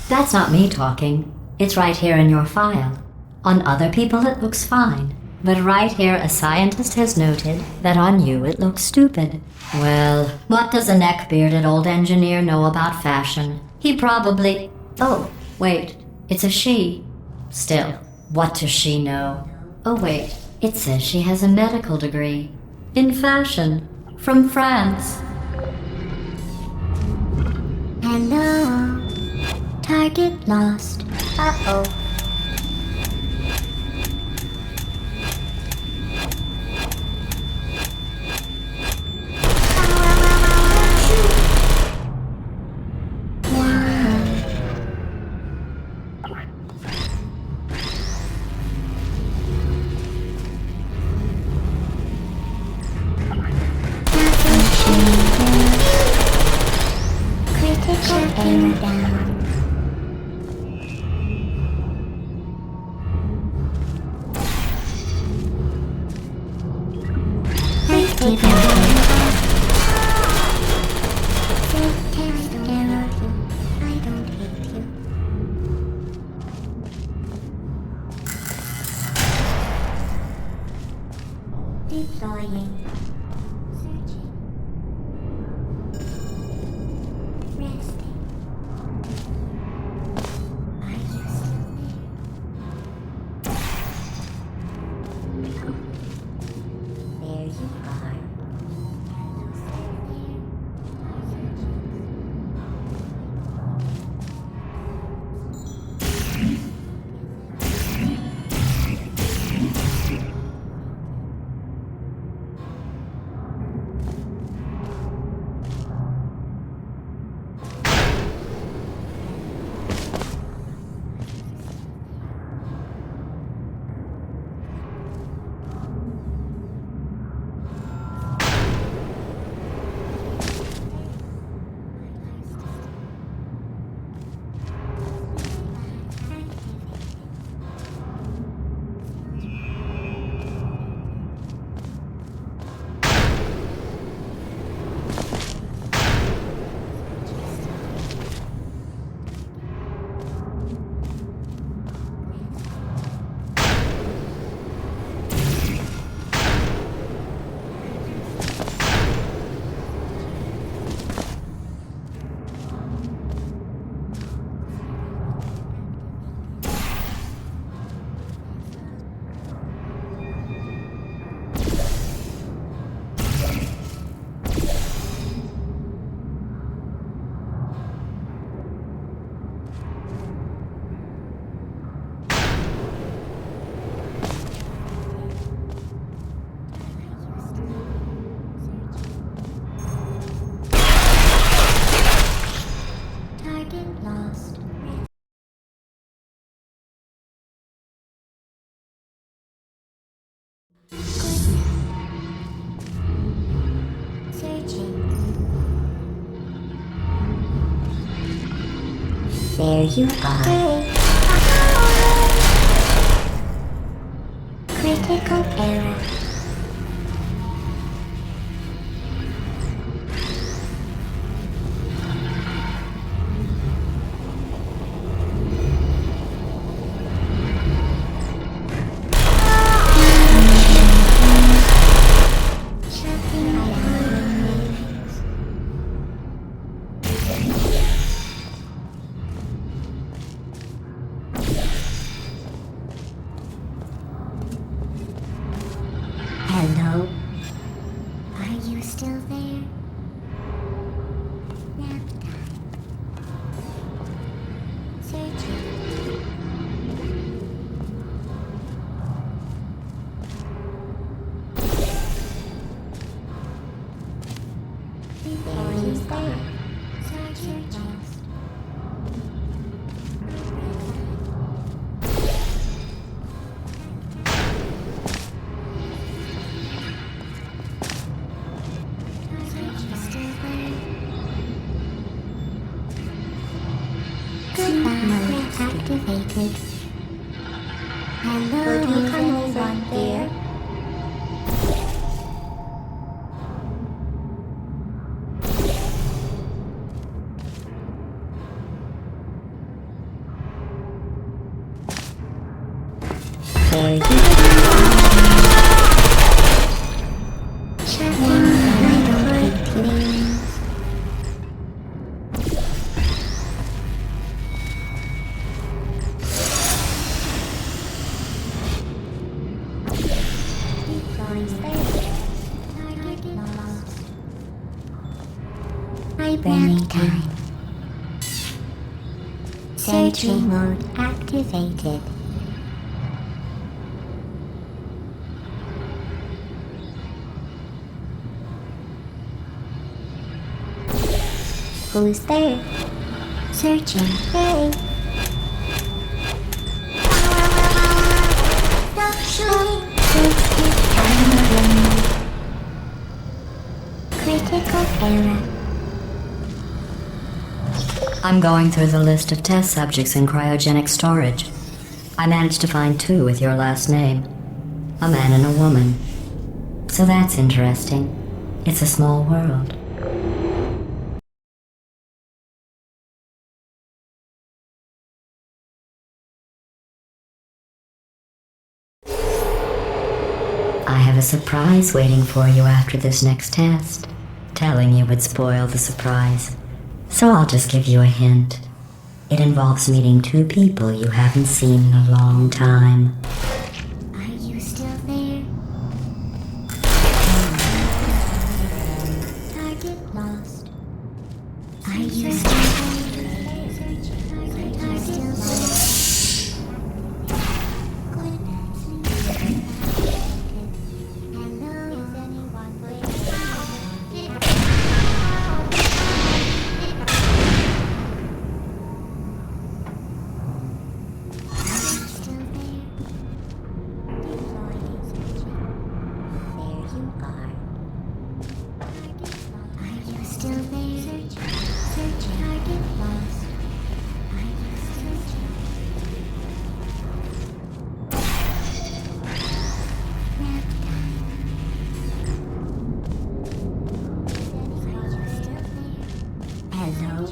That's not me talking. It's right here in your file. On other people it looks fine. But right here a scientist has noted that on you it looks stupid. Well, what does a neck-bearded old engineer know about fashion? He probably... Oh, wait. It's a she. Still, What does she know? Oh wait, it says she has a medical degree. In fashion. From France. Hello. Target lost. Uh-oh. Critical error down. Safety error. Test error. I don't hate you. Deploying. Searching. Resting. Are you still there? There you are. Are you still there? Target lost. Searching. There you are. Critical error. Shutting down. Hello? Are you still there? Nap time. Searching. There you are. Search your chest. Goodbye. Mode activated. Hello, will you come over there? There you go. Checking my please. Nap time. Searching mode activated. Who's there? Searching. Hey. Stop shooting. Critical error. I'm going through the list of test subjects in cryogenic storage. I managed to find 2 with your last name. A man and a woman. So that's interesting. It's a small world. I have a surprise waiting for you after this next test. Telling you would spoil the surprise. So I'll just give you a hint. It involves meeting 2 people you haven't seen in a long time. Are you still there? Target lost. Are you still there? Are you still there? Hello, is anyone there? Hello?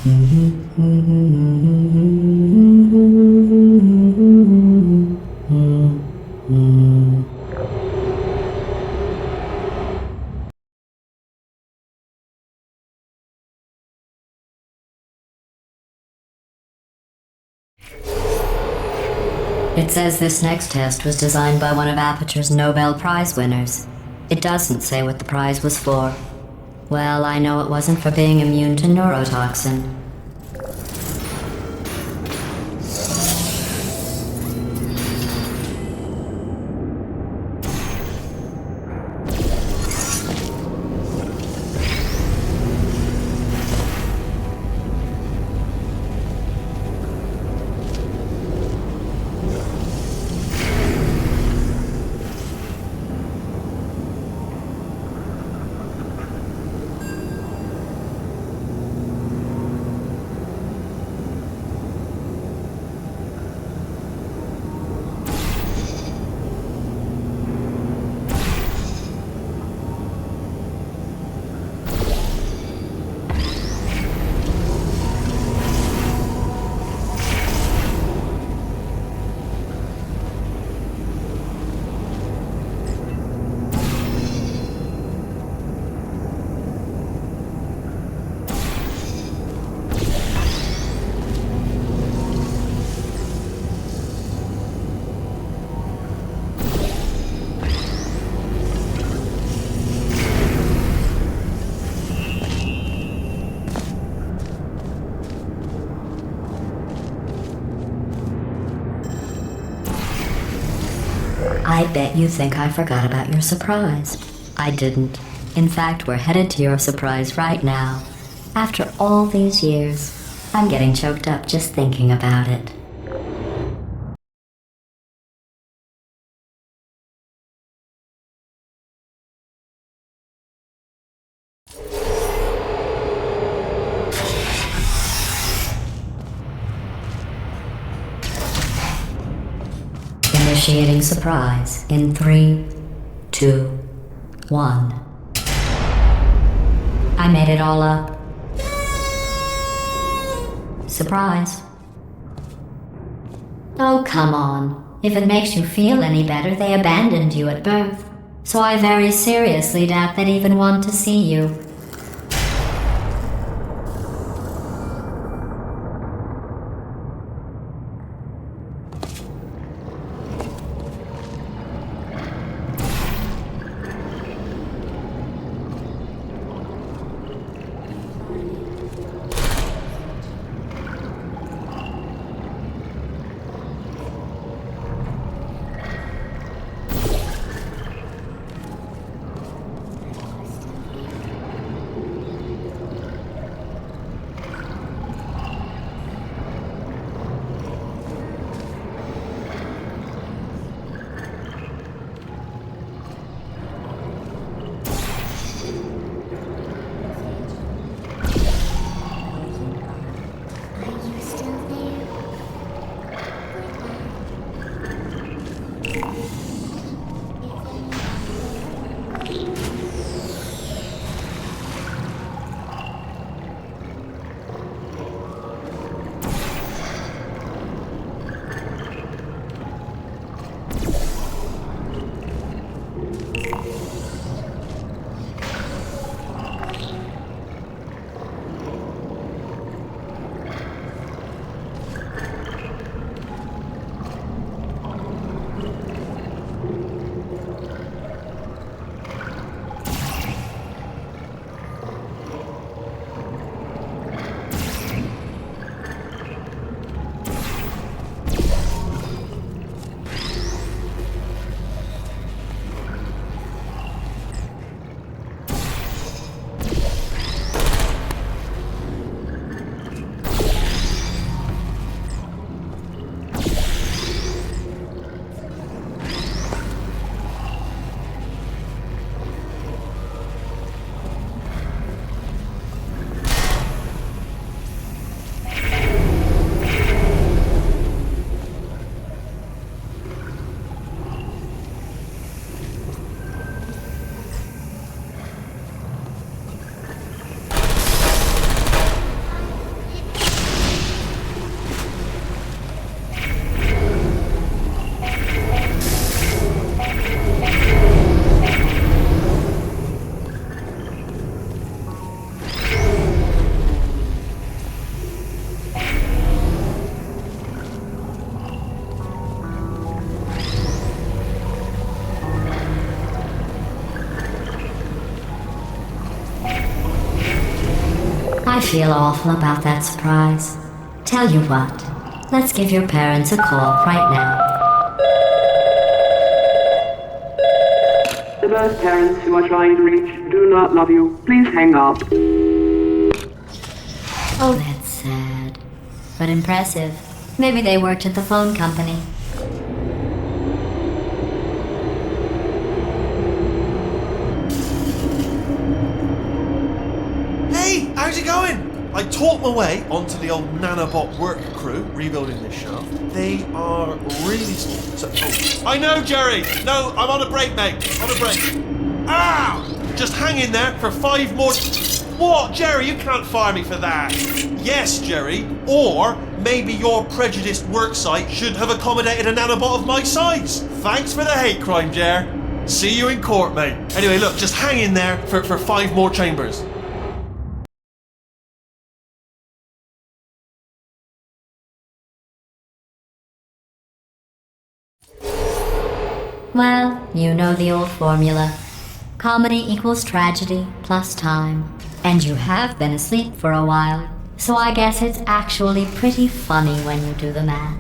It says this next test was designed by one of Aperture's Nobel Prize winners. It doesn't say what the prize was for. Well, I know it wasn't for being immune to neurotoxin. I bet you think I forgot about your surprise. I didn't. In fact, we're headed to your surprise right now. After all these years, I'm getting choked up just thinking about it. Initiating surprise in 3, 2, 1. I made it all up. Surprise. Oh, come on. If it makes you feel any better, they abandoned you at birth. So I very seriously doubt they'd even want to see you. feel awful about that surprise. Tell you what, let's give your parents a call right now. The birth parents you are trying to reach do not love you. Please hang up. Oh, that's sad. But impressive. Maybe they worked at the phone company. Hey, how's it going? I taught my way onto the old nanobot work crew rebuilding this shaft. They are really small. So, I know, Jerry. No, I'm on a break, mate. On a break. Ah! Just hang in there for 5 more. What, Jerry? You can't fire me for that. Yes, Jerry. Or maybe your prejudiced worksite should have accommodated a nanobot of my size. Thanks for the hate crime, Jer. See you in court, mate. Anyway, look, just hang in there for 5 more chambers. Well, you know the old formula. Comedy equals tragedy plus time. And you have been asleep for a while, so I guess it's actually pretty funny when you do the math.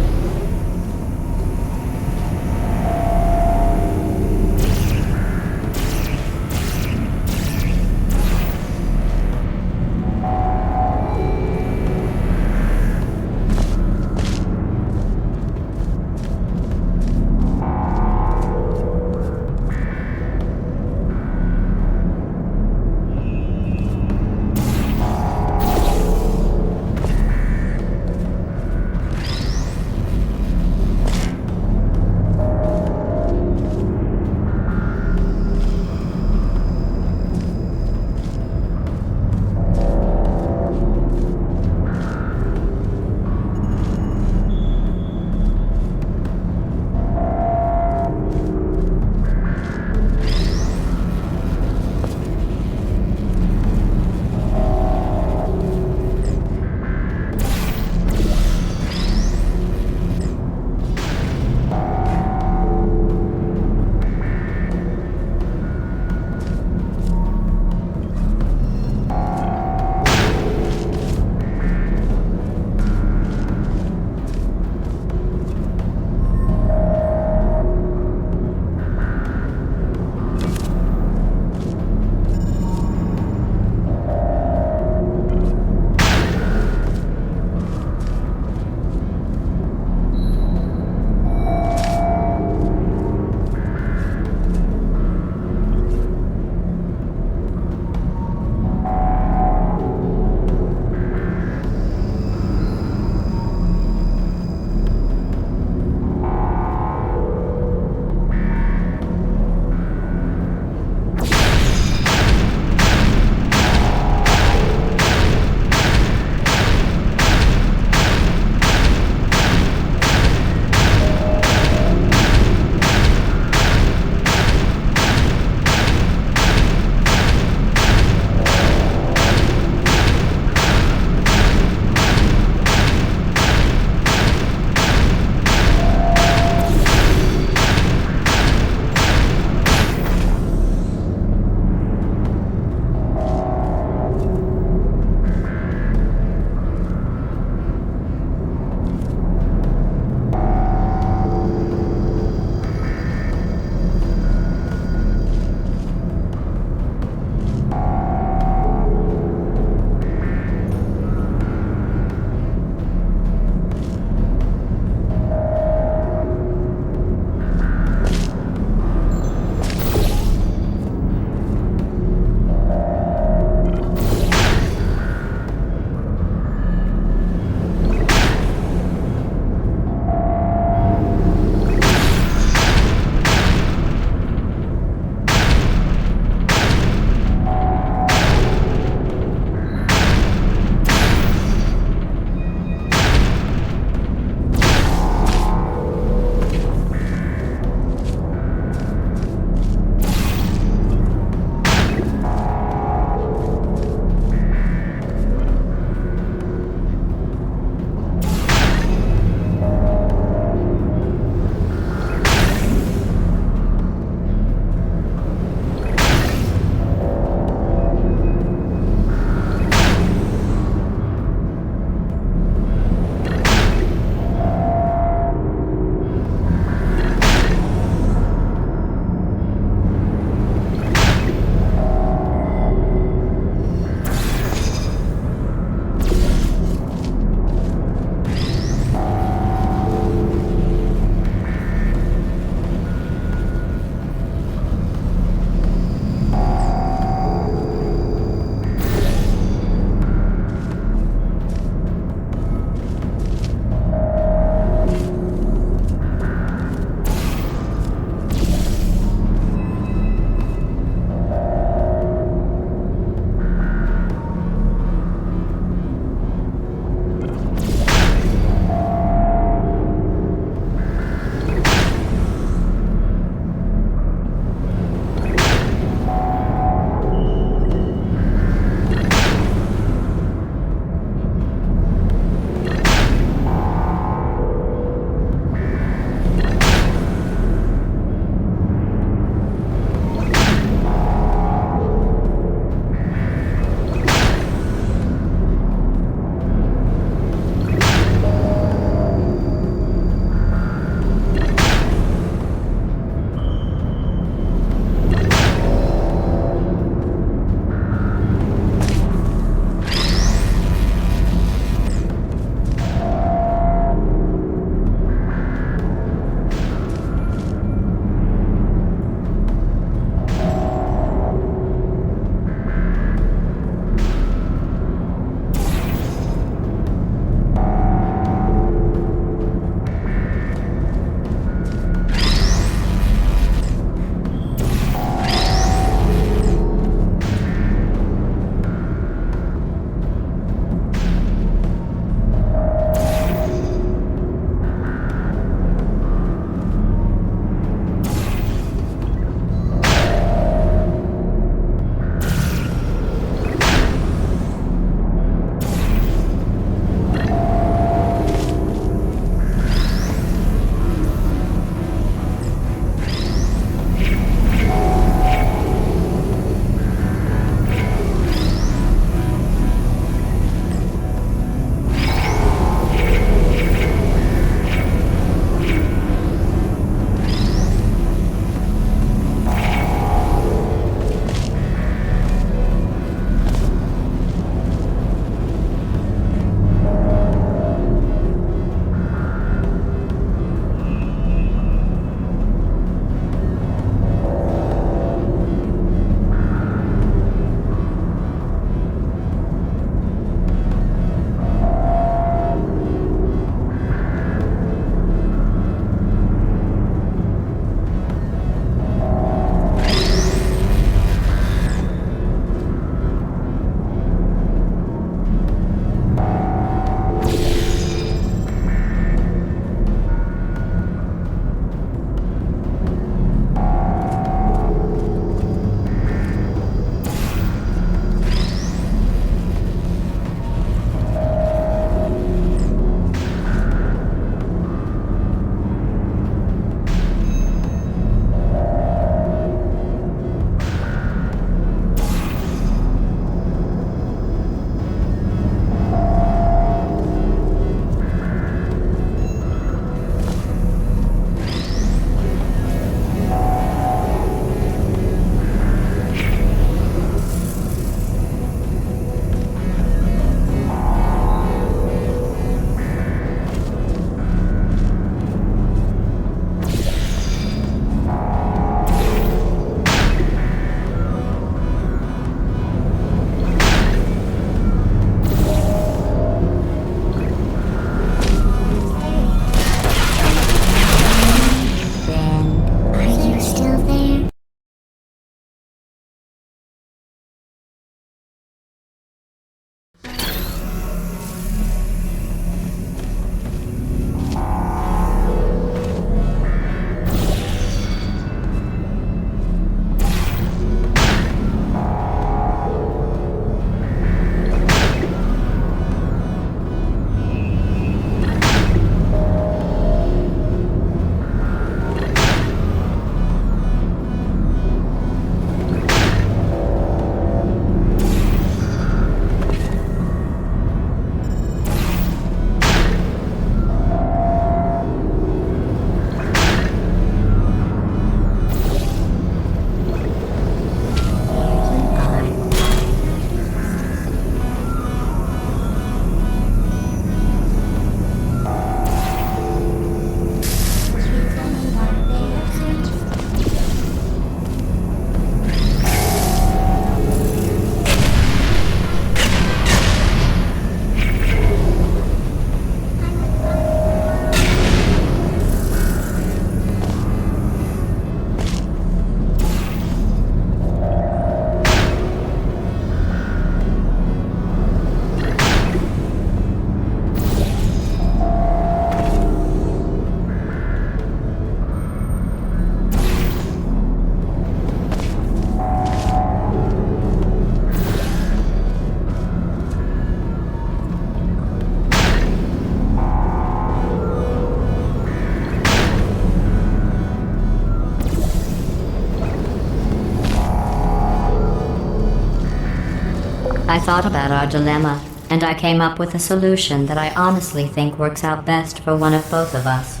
I thought about our dilemma, and I came up with a solution that I honestly think works out best for one of both of us.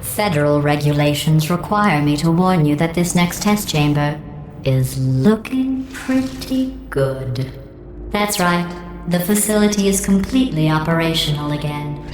Federal regulations require me to warn you that this next test chamber is looking pretty good. That's right, the facility is completely operational again.